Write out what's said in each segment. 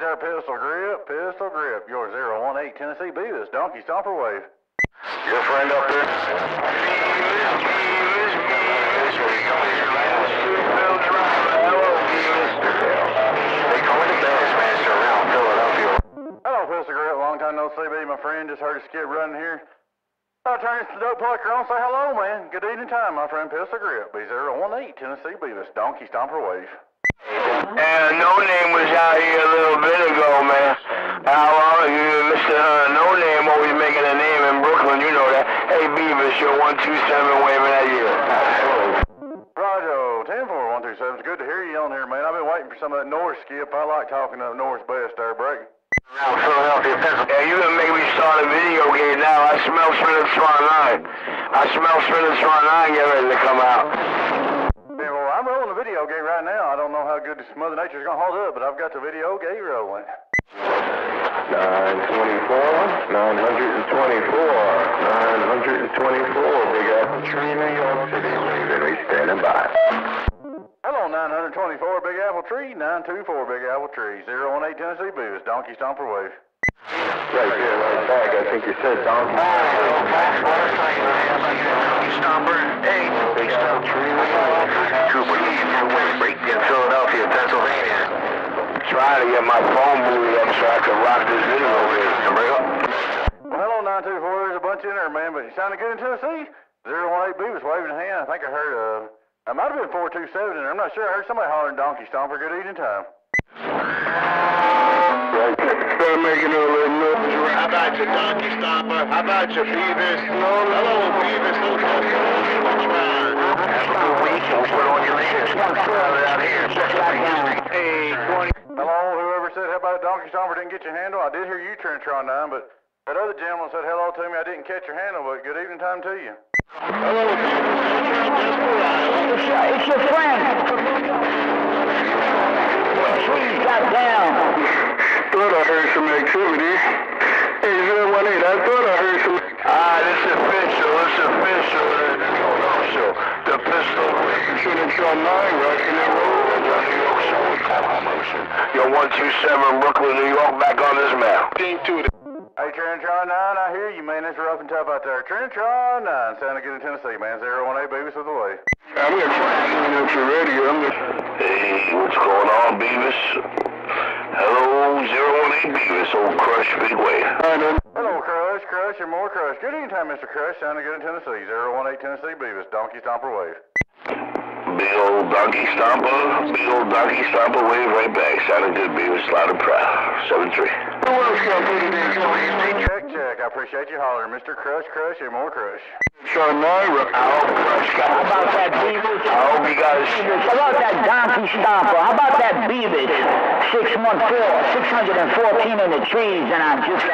there, pistol grip, your 018 Tennessee Beavis, Donkey Stomper Wave. Your friend up there? Hello, pistol grip, long time no see, my friend. Just heard a skid running here. I'll turn this to dope pucker on, say hello, man. Good evening time, my friend, pistol grip. B018 Tennessee Beavis, Donkey Stomper Wave. And No Name was out here a little bit ago, man. How are you, Mr. No Name, always making a name in Brooklyn, you know that. Hey, Beavis, you're 127 waving at you. Roger, 10-4-127. It's good to hear you on here, man. I've been waiting for some of that north skip. I like talking up north best there, break. Around Philadelphia, Pennsylvania. Yeah, you gonna make me start a video game now. I smell Trinitron 9. I smell Trinitron 9 getting ready to come out. Yeah, well, I'm rolling a video game right now. I don't know how good this Mother Nature's gonna hold up, but I've got the video game rolling. 924, 924, Big Apple Tree, New York City, Raven, standing by. Hello, 924 Big Apple Tree, 924 Big Apple Tree, 018 Tennessee Beavis, Donkey Stomper Wave. Right there, right back. I think you said Donkey. Stomper, hey, Big Apple Tree, Trooper, break in Philadelphia, Pennsylvania. Trying to get my phone booted up so I can rock this video over here. Well, hello, 924. There's a bunch in there, man, but you sounded good in Tennessee. 018 Beavis waving a hand. I think I heard, I might have been 427 in there. I'm not sure. I heard somebody hollering Donkey Stomper. Good evening time. Right. Start making a little noise. How about your Donkey Stomper? How about your Beavis? Hello, Beavis. Have a good week. We'll put on your list. Out here. Hey, 20. Hello, whoever said how about Donkey Stomper didn't get your handle. I did hear you, Trinitron 9, but that other gentleman said hello to me. I didn't catch your handle, but good evening time to you. Hello, Desperado. It's your friend. Trees got down. Thought I heard some activity. Hey, 018, I thought I heard some. This is official. The pistol. Trinitron 9, rocking and rolling. Yo, 127 Brooklyn, New York, back on this map. Hey, Trinitron 9, I hear you, man. It's rough and tough out there. Trinitron 9, sounding good in Tennessee, man. 018 Beavis with the way. I'm going to try to tune up your radio. Hey, what's going on, Beavis? Hello, 018 Beavis, old Crush, big way. Hello, Crush, and more Crush. Good evening time, Mr. Crush, sounding good in Tennessee. 018 Tennessee Beavis, Donkey Stomper Wave. Big old Donkey Stomper wave right back. Sounding good, Beavis, loud and proud. 7-3. Check. I appreciate you hollering, Mr. Crush, and more Crush. How about that Beavis? I hope you guys. How about that Donkey Stomper? How about that Beavis? 614 in the trees, and I'm just.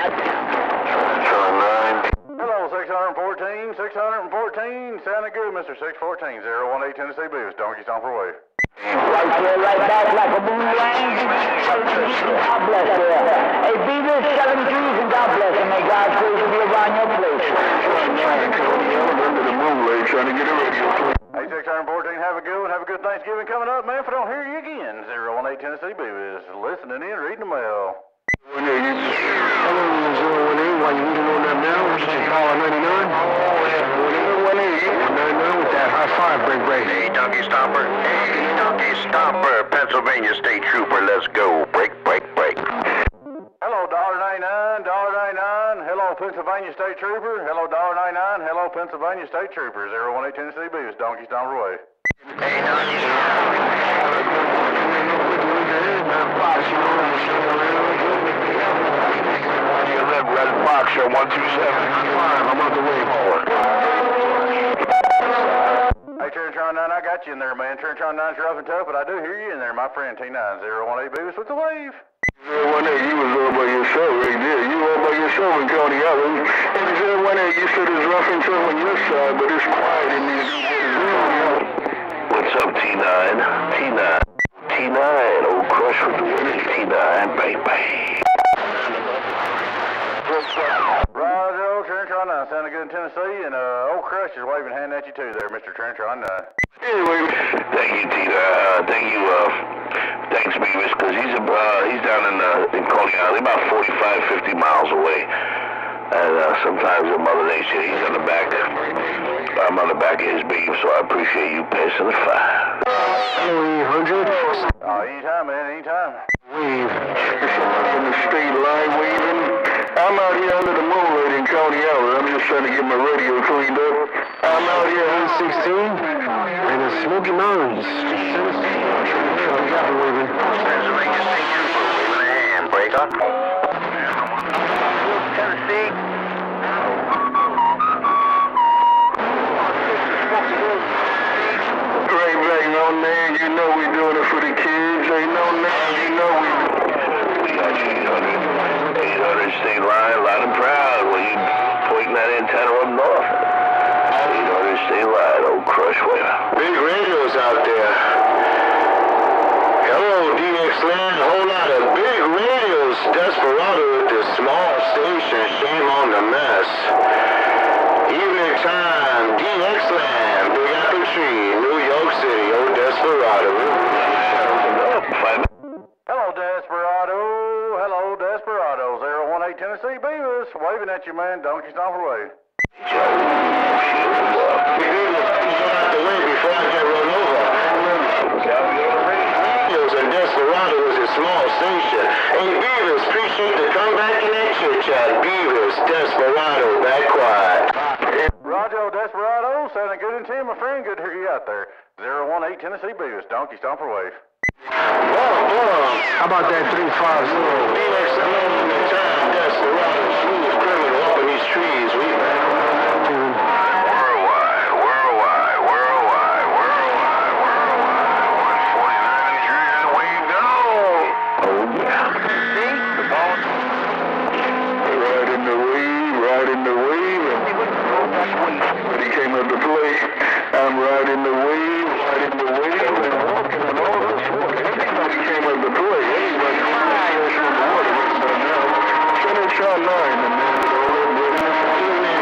Hello, 614, sounding good, Mr. 614, 018 Tennessee Beavis, Donkey Stomper Wave. Right there, right back like a boomerang. God bless you. Hey, Beavis, 7 trees, and God bless you. May God's grace be around your place. Trying to get a radio. Hey, 614, have a good one. Have a good Thanksgiving coming up, man. If I don't hear you again, 018 Tennessee Beavis, listening in, reading the mail. Hello, 018, why you reading on that mail? What's your call, 99? 199 with that high five, break. Hey, Donkey Stomper. Pennsylvania State Trooper, let's go. Break. Hello, $1.99. Hello, Pennsylvania State Trooper. Hello, $1.99. Hello, Pennsylvania State Trooper. 018 Tennessee Beavis, Donkey Stomper Wave. Hey, Donkey You live Red Fox, you're 127. I'm on the way forward. Hey, Trinitron 9, I got you in there, man. Trinitron 9's rough and tough, but I do hear you in there, my friend T9. 018 Beavis with the wave. 018, you was all by yourself right there. You all by yourself and County Island. And 018, you said it's rough and tough on your side, but it's quiet in these. What's up, T9? T9, old Crush with the winning. T9, bang. Roger, Trinitron 9, sounding good in Tennessee, and old Crush is waving hand at you too there, Mr. Trinitron 9. Anyway, thank you, T9. Thank thanks, Beavis, because he's down in Coney Island, about 45, 50 miles away. And sometimes in Mother Nature, he's on the back. I'm on the back of his beam, so I appreciate you passing the fire. 100. Oh, anytime, man, anytime. Wave. In the state line waving. I'm out here under the moonlight in Coney Island. I'm just trying to get my radio cleaned up. I'm out here on 16 and the Smoky Mountains. Waving. Pennsylvania State Trooper waving a hand. Break up. Tennessee. Right back on there. You know we're doing it for the kids. Ain't no name. You know we got you 800 state line, loud and proud when you pointing that antenna up north. 800 state line, old crush wave. Big radios out there. Hello, DX Land, whole lot of big radios. Desperado with the small station, shame on the mess. Evening time, DX Land, Big Apple Tree, New York City, old Desperado. Hello, Desperado. Hello, Desperado. 018 Tennessee Beavis. Waving at you, man. Donkey Stomper wave. Before I get run over. And Desperado is a small station. Hey, Beavis, appreciate the comeback in that chit-chat. Beavis, Desperado, back quiet. Roger, Desperado. Sounding good and Tim, my friend. Good to hear you out there. 018 Tennessee Beavis. Donkey Stomper wave. How about that 350? DX alone in the time. Desperado, smooth criminal up in these trees. I'm riding the wave, and walking and all this. Everybody came up to play. Everybody fresh from the water right now. Trinitron 9, and man,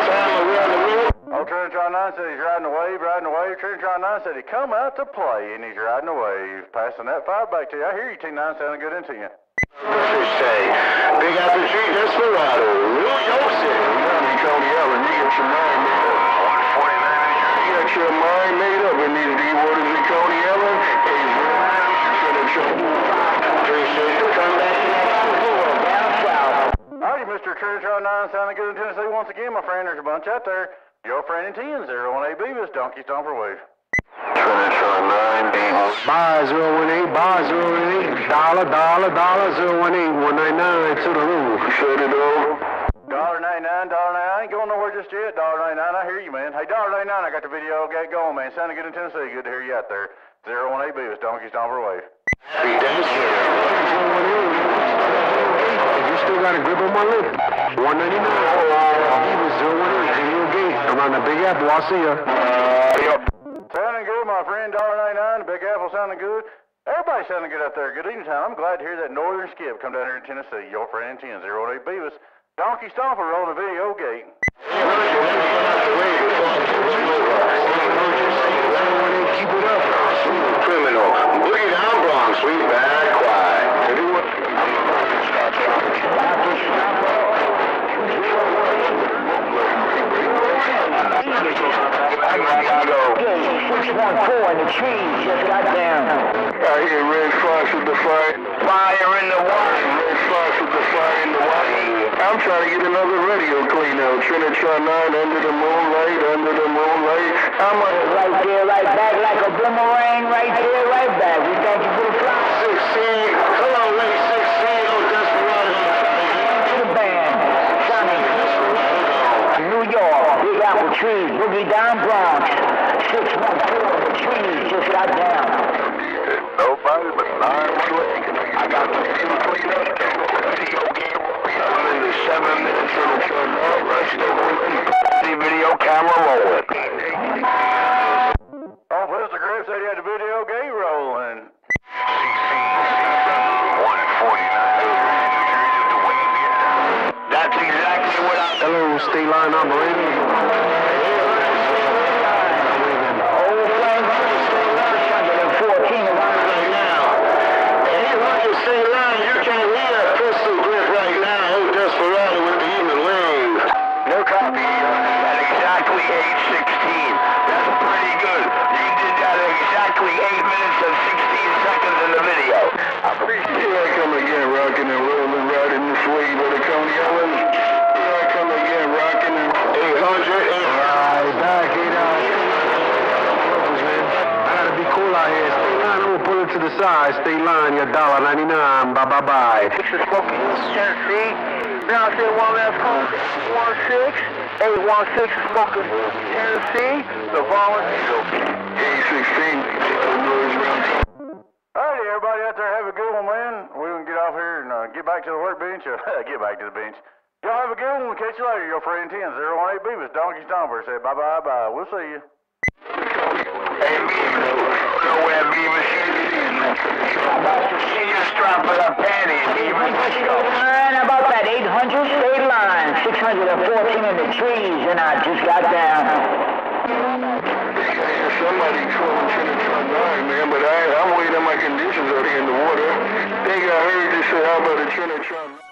time around the world. Oh, Trinitron 9 said he's riding the wave, riding the wave. Trinitron 9 said he come out to play, and he's riding the wave. Passing that 5 back to you. I hear you, T9, sounding good into you. Say, Big Apple Tree, Desperado, New York City. Coney Island, you got your mind made up. 149. You got your mind made up in these deep waters in Coney Island. Hey, appreciate the comeback. Howdy, Mr. Trinitron 9, sounding good in Tennessee once again, my friend. There's a bunch out there. Your friend in 10, 018 Beavis, Donkey Stomper wave. Trinitron 9, Beavis. Bar 018, bar 018, dollar, 018, 199 to the roof. Set it over. $1.99, $1.99. I ain't going nowhere just yet. $1.99. I hear you, man. Hey, $1.99. I got the video get going, man. Sounding good in Tennessee. Good to hear you out there. 018 Beavis, Donkey Stomper wave. Happy Thanksgiving. You still got a grip on my lip. 199. Beavis 018, Zero Gate. I'm on the Big Apple. I'll see ya. Yep. Sounding good, my friend. $1.99. Big Apple sounding good. Everybody sounding good out there. Good evening time. I'm glad to hear that northern skip come down here in Tennessee. Your friend in 10, 018 Beavis. Donkey Stomper rolling the video gate. Keep it up. Criminal. Boogie down Bronx. We back quiet. In the trees, just got down. I hear Red Fox with the fire. Fire in the water. Red Fox with the fire in the water. I'm trying to get another radio clean out. Trinitron 9, under the moonlight, under the moonlight. I'm right there, right back, like a boomerang, right there, right back. We thank you for the fly. 16. Hello, lady 16. Oh, Desperado. To the band, Johnny. New York, Big Apple Tree, Boogie Down Bronx. 614, the trees just got down. Nobody but 918. I got the video cleaned up. Video game. I'm in the 7 minutes for the turn on. Rest the video camera rolling. Oh, Mr. Griff said he had the video gate rolling. 149. That's exactly what I... Hello, state line operator. rocking and rolling, riding this wave of the Coney Islands. Here I come again, rocking and 800. Right back, 8 hours. Man. I gotta be cool out here. Stay line, I'm gonna pull it to the side. Stay line, your $1.99. Bye. This is Smoky, Tennessee. Now say one last call. 816 Smoky, Tennessee. The volunteer. 816. Alrighty, everybody out there, have a good one, man. We can get off here and get back to the workbench. Get back to the bench. Y'all have a good one. We'll catch you later. Your friend 10-018 Beavis, Donkey Stomper said bye. We'll see you. Hey, Beavis, know where Beavis is? She just dropped it up panties, Beavis. And about that 800 state line, 614 in the trees, and I just got down. Somebody calling Trinitron 9, man, but I'm waiting on my conditions already in the water. I think I heard they say, how about the Trinitron 9?